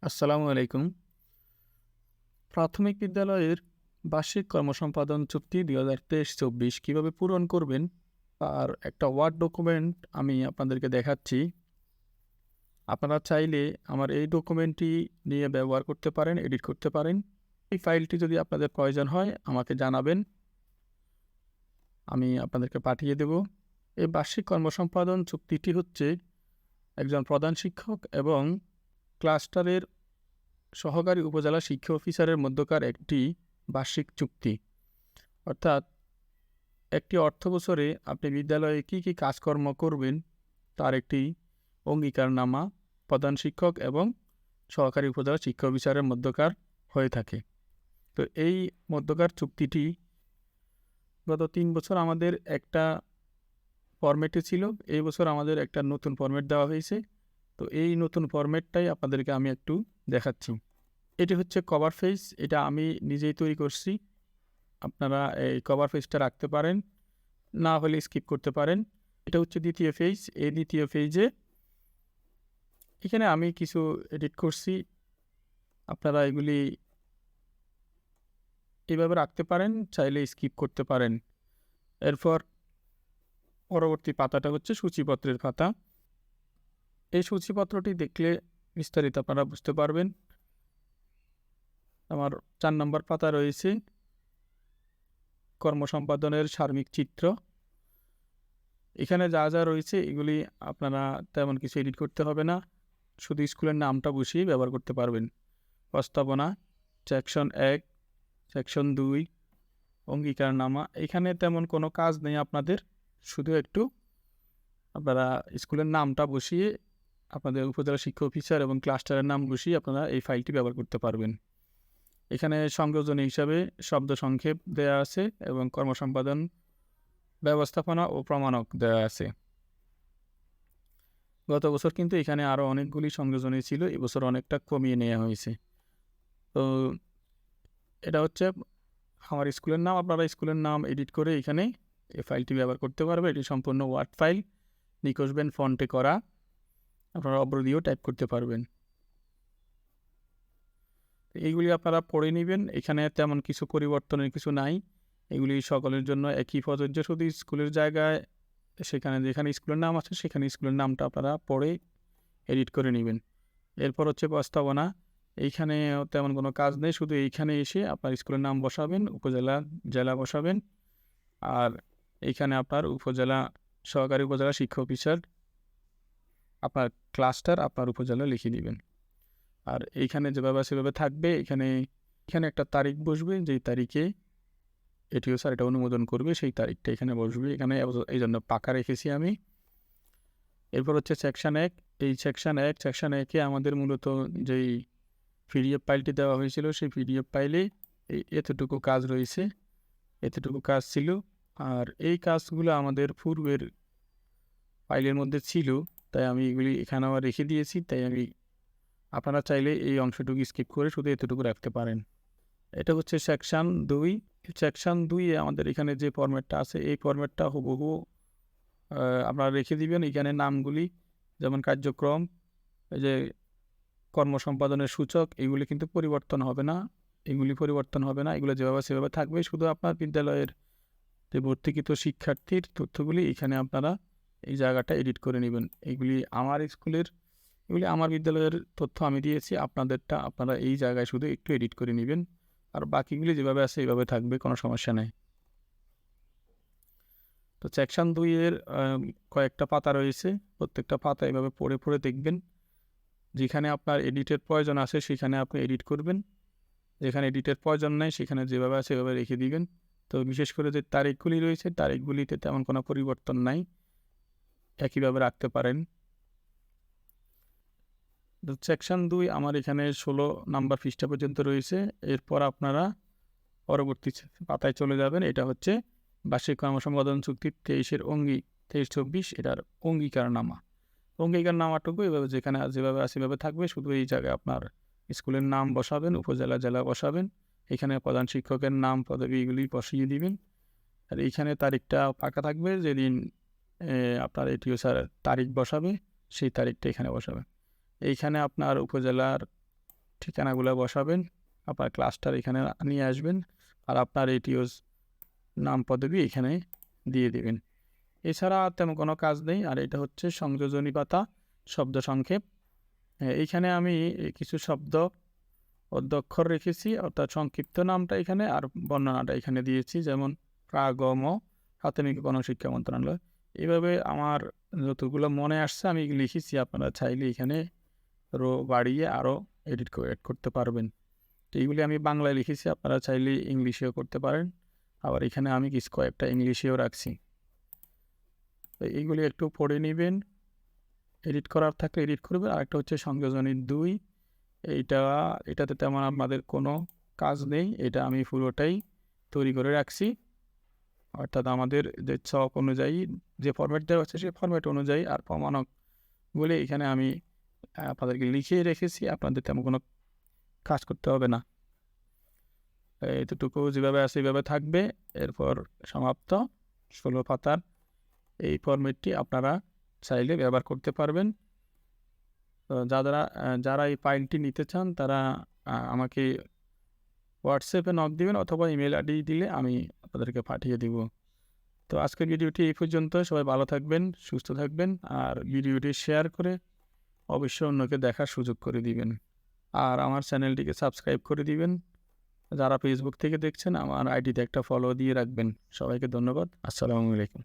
আসসালামু আলাইকুম। প্রাথমিক বিদ্যালয়ের বার্ষিক কর্মসম্পাদন চুক্তি ২০২৩-২৪ কিভাবে পূরণ করবেন তার একটা ওয়ার্ড ডকুমেন্ট আমি আপনাদেরকে দেখাচ্ছি। আপনারা চাইলে আমার এই ডকুমেন্টটি নিয়ে ব্যবহার করতে পারেন, এডিট করতে পারেন। এই ফাইলটি যদি আপনাদের প্রয়োজন হয় আমাকে জানাবেন। আমি আপনাদেরকে পাঠিয়ে দেব। এই বার্ষিক কর্মসম্পাদন চুক্তিটি হচ্ছে একজন প্রধান শিক্ষক এবং ক্লাস্টারের সহকারী উপজেলা শিক্ষা অফিসারের মধ্যকার একটি বার্ষিক চুক্তি। অর্থাৎ একটি অর্থবছরে আপনি বিদ্যালয়ে কী কী কাজকর্ম করবেন তার একটি অঙ্গীকারনামা প্রধান শিক্ষক এবং সহকারী উপজেলা শিক্ষা অফিসারের মধ্যকার হয়ে থাকে। তো এই মধ্যকার চুক্তিটি গত ৩ বছর আমাদের একটা ফরম্যাটে ছিল। এই বছর আমাদের একটা নতুন ফরম্যাট দেওয়া হয়েছে। তো এই নতুন ফরম্যাটটাই আপনাদেরকে আমি একটু দেখাচ্ছি। এটি হচ্ছে কভার পেজ। এটা আমি নিজেই তৈরি করছি। আপনারা এই কভার পেজটা রাখতে পারেন, না হলে স্কিপ করতে পারেন। এটা হচ্ছে দ্বিতীয় পেজ। এই দ্বিতীয় পেজে এখানে আমি কিছু এডিট করছি। আপনারা এগুলি এভাবে রাখতে পারেন, চাইলে স্কিপ করতে পারেন। এরপর পরবর্তী পাতাটা হচ্ছে সূচিপত্রের পাতা। এই সূচিপত্রটি দেখলে বিস্তারিত আপনারা বুঝতে পারবেন। আমার ৪ নম্বর পাতা রয়েছে কর্মসম্পাদনের সার্বিক চিত্র। এখানে যা যা রয়েছে এগুলি আপনারা তেমন কিছু এডিট করতে হবে না, শুধু স্কুলের নামটা বসিয়ে ব্যবহার করতে পারবেন। প্রস্তাবনা, সেকশন ১, সেকশন ২, অঙ্গীকারনামা। এখানে তেমন কোনো কাজ নেই আপনাদের, শুধু একটু আপনারা স্কুলের নামটা বসিয়ে আপনাদের উপজেলা শিক্ষা অফিসার এবং ক্লাস্টারের নাম বসিয়ে আপনারা এই ফাইলটি ব্যবহার করতে পারবেন। এখানে সংযোজনী হিসাবে শব্দ সংক্ষেপ দেয়া আছে এবং কর্মসম্পাদন ব্যবস্থাপনা ও প্রমাণক দেওয়া আছে। গত বছর কিন্তু এখানে আরও অনেকগুলি সংযোজনী ছিল, এবছর অনেকটা কমিয়ে নেওয়া হয়েছে। তো এটা হচ্ছে আমার স্কুলের নাম। আপনারা স্কুলের নাম এডিট করে এখানে এই ফাইলটি ব্যবহার করতে পারবেন। এটি সম্পূর্ণ ওয়ার্ড ফাইল, নিকোজ পেন ফন্টে করা। আপনারা অব্র দিয়েও টাইপ করতে পারবেন। এইগুলি আপনারা পড়ে নেবেন। এখানে তেমন কিছু পরিবর্তনের কিছু নাই। এগুলি সকলের জন্য একই প্রযোজ্য, শুধু স্কুলের জায়গায় সেখানে যেখানে স্কুলের নাম আছে সেখানে স্কুলের নামটা আপনারা পড়ে এডিট করে নেবেন। এরপর হচ্ছে প্রস্তাবনা। এইখানে তেমন কোনো কাজ নেই, শুধু এইখানে এসে আপনার স্কুলের নাম বসাবেন, উপজেলা, জেলা বসাবেন। আর এইখানে আপনার উপজেলা, সহকারী উপজেলা শিক্ষা অফিসার, আপনার ক্লাস্টার আপনার উপজেলা লিখে দিবেন। আর এইখানে যেভাবে সেভাবে থাকবে। এখানে একটা তারিখ বসবে, যেই তারিখে এটিও স্যার এটা অনুমোদন করবে সেই তারিখটা এখানে বসবে। এখানে এই জন্য পাকা রেখেছি আমি। এরপর হচ্ছে সেকশন ১। এই সেকশন ১, সেকশন ১-এ আমাদের মূলত যেই পিডিএফ ফাইলটি দেওয়া হয়েছিল সেই পিডিএফ ফাইলে এতটুকু কাজ রয়েছে, এতটুকু কাজ ছিল। আর এই কাজগুলো আমাদের পূর্বের ফাইলের মধ্যে ছিল, তাই আমি এগুলি এখানে আবার রেখে দিয়েছি। তাই আমি, আপনারা চাইলে এই অংশটুকু স্কিপ করে শুধু এতটুকু রাখতে পারেন। এটা হচ্ছে সেকশন ২। সেকশন ২-এ আমাদের এখানে যে ফরম্যাটটা আছে এই ফরম্যাটটা হুবহু আপনারা রেখে দিবেন। এখানে নামগুলি যেমন কার্যক্রম, এই যে কর্মসম্পাদনের সূচক, এগুলি কিন্তু পরিবর্তন হবে না। এগুলি পরিবর্তন হবে না, এগুলো যেভাবে সেভাবে থাকবে। শুধু আপনার বিদ্যালয়ের যে ভর্তিকৃত শিক্ষার্থীর তথ্যগুলি এখানে আপনারা এই জায়গাটা এডিট করে নেবেন। এগুলি আমার স্কুলের, এগুলি আমার বিদ্যালয়ের তথ্য আমি দিয়েছি। আপনাদেরটা আপনারা এই জায়গায় শুধু একটু এডিট করে নেবেন। আর বাকিগুলি যেভাবে আছে এইভাবে থাকবে, কোনো সমস্যা নেই। তো সেকশন ২-এর কয়েকটা পাতা রয়েছে। প্রত্যেকটা পাতা এভাবে পড়ে পড়ে দেখবেন। যেখানে আপনার এডিটের প্রয়োজন আছে সেখানে আপনি এডিট করবেন, যেখানে এডিটের প্রয়োজন নেই সেখানে যেভাবে আছে সেভাবে রেখে দিবেন। তো বিশেষ করে যে তারিখগুলি রয়েছে তারিখগুলিতে তেমন কোনো পরিবর্তন নাই, একইভাবে রাখতে পারেন। তো সেকশন ২ আমার এখানে ১৬ নাম্বার পৃষ্ঠা পর্যন্ত রয়েছে। এরপর আপনারা পরবর্তী পাতায় চলে যাবেন। এটা হচ্ছে বার্ষিক কর্মসম্পাদন চুক্তি ২৩-২৪, এটার অঙ্গীকারনামা। অঙ্গীকারনামাটুকু এভাবে যেভাবে আছে সেভাবে থাকবে, শুধু এই জায়গায় আপনার স্কুলের নাম বসাবেন, উপজেলা, জেলা বসাবেন। এখানে প্রধান শিক্ষকের নাম, পদবি এগুলি বসিয়ে দিবেন। আর এইখানে তারিখটা ফাঁকা থাকবে, যেদিন আপনার এটিও স্যার তারিখ বসাবে সেই তারিখটা এখানে বসাবেন। এইখানে আপনার উপজেলার ঠিকানাগুলো বসাবেন, আপনার ক্লাসটার এখানে নিয়ে আসবেন, আর আপনার এটিওস নাম পদবি এখানে দিয়ে দিবেন। এছাড়া আর তেমন কোনো কাজ নেই। আর এটা হচ্ছে সংযোজনী পাতা, শব্দ সংক্ষেপ। এইখানে আমি কিছু শব্দ অধ্যক্ষর রেখেছি, অর্থাৎ সংক্ষিপ্ত নামটা এখানে আর বর্ণনাটা এখানে দিয়েছি, যেমন প্রাগম প্রাথমিক গণশিক্ষা মন্ত্রণালয়। এইভাবে আমার যতগুলো মনে আসছে আমি লিখেছি, আপনারা চাইলে এখানে রো বাড়িয়ে আরও এড করতে পারবেন। তো এইগুলি আমি বাংলায় লিখেছি, আপনারা চাইলে ইংলিশেও করতে পারেন, আবার এখানে আমি কিছু কয়েকটা ইংলিশেও রাখছি। তো এইগুলি একটু পড়ে নেবেন, এডিট করার থাকলে এডিট করবেন। আরেকটা হচ্ছে সংযোজনী 2, এটাতে তেমন আপনাদের কোনো কাজ নেই, এটা আমি পুরোটাই তৈরি করে রাখছি, অর্থাৎ আমাদের যে ছক অনুযায়ী যে ফরম্যাট দেওয়া আছে সেই ফরম্যাট অনুযায়ী, আর প্রমাণকগুলি এখানে আমি আপনাদেরকে লিখিয়ে রেখেছি, আপনাদের তেমন কোনো কাজ করতে হবে না। এতটুকু যেভাবে আছে এইভাবে থাকবে। এরপর সমাপ্ত। 16 পাতার এই ফরম্যাটটি আপনারা চাইলে ব্যবহার করতে পারবেন। তো যারা এই ফাইলটি নিতে চান তারা আমাকে হোয়াটসঅ্যাপে নক দিবেন, অথবা ইমেল আইডি দিলে আমি আপনাদেরকে পাঠিয়ে দিব। তো আজকের ভিডিওটি এই পর্যন্ত। সবাই ভালো থাকবেন, সুস্থ থাকবেন, আর ভিডিওটি শেয়ার করে অবশ্যই অন্যকে দেখার সুযোগ করে দিবেন। আর আমার চ্যানেলটিকে সাবস্ক্রাইব করে দিবেন। যারা ফেসবুক থেকে দেখছেন আমার আইডিতে একটা ফলো দিয়ে রাখবেন। সবাইকে ধন্যবাদ। আসসালামু আলাইকুম।